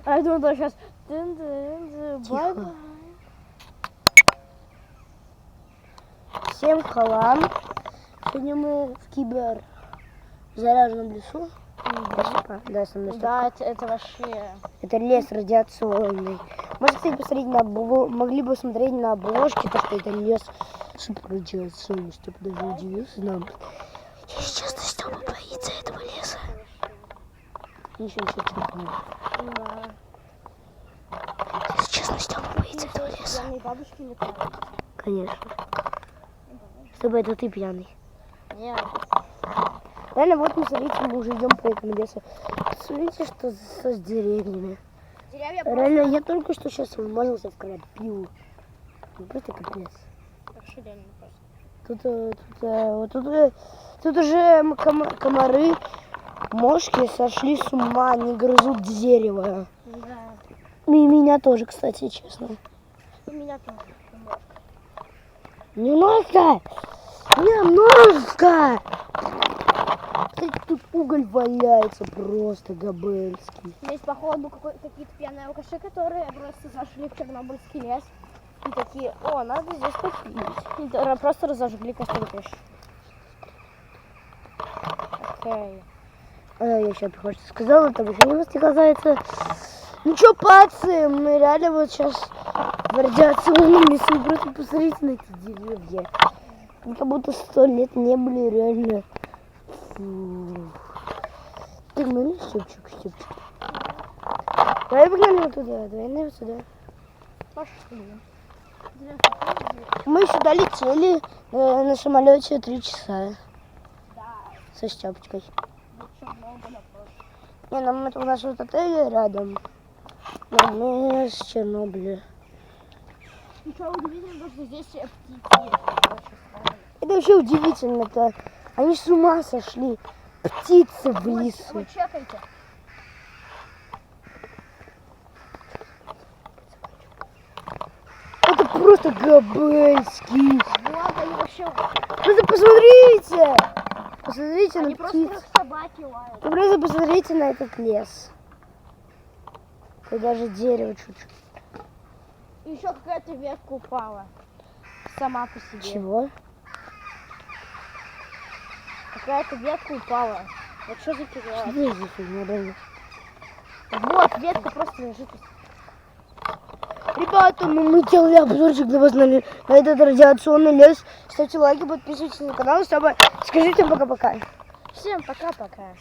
А я думаю, да, сейчас... Тихо. Всем халам. Сегодня мы в киберзаряженном лесу. Да, со мной Да, это вообще... Это лес радиационный. Может, кстати, посмотреть могли бы смотреть на обложке, то что это лес суперрадиационный. Степа даже удивился нам. Если честно, Степа боится этого леса. Ничего не помню. Да. Если честно, Степа боится этого леса. Пьяные бабушки летают. Конечно. Степа, это ты пьяный. Нет. Реально, вот мы, смотрите, мы уже идем по этому лесу. Смотрите, что с деревьями. Деревья Реально, я только что сейчас вмазался в крапиву. Ну, просто капец. вообще реально просто. Тут уже комары, мошки сошли с ума, они грызут дерево. Да. И меня тоже, кстати, честно. И меня тоже. Немножко! Немножко! Кстати, тут уголь валяется просто габельский. Здесь, походу, какие-то пьяные алкаши, которые просто зашли в Чернобыльский лес. И такие, о, надо здесь попить. И просто разожгли костер. Окей. Я еще только что сказала, это вообще не вас не касается. Ну что, пацы, мы реально вот сейчас в радиационном лесу. Просто посмотрите на эти деревья. Как будто 100 лет не были реально. Фу. Ты мылись, Степчик? Давай погнали вот туда, давай наверное, сюда. Пошли. Мы сюда летели на самолете 3 часа. Да. Со Степочкой. Очень много вопросов. Не, нам это у нас вот отель рядом. Но мы с Чернобыля. Ничего удивительного, что здесь все птицы. Это вообще удивительно-то. Они с ума сошли. Птицы в лесу. Вы чекайте. Это просто габельский. Вот они вообще... Просто посмотрите. Посмотрите Они на просто птиц. как собаки лают. Вы просто посмотрите на этот лес. Тут даже дерево чуть-чуть. Еще какая-то ветка упала. Сама по себе. Чего? Какая-то ветка упала. Вот что за фигня? Что это за фигня, реально? Вот, ветка просто лежит. Ребята, мы делали обзорчик для вас на этот радиационный лес. Ставьте лайки, подписывайтесь на канал. Скажите пока-пока. Всем пока-пока.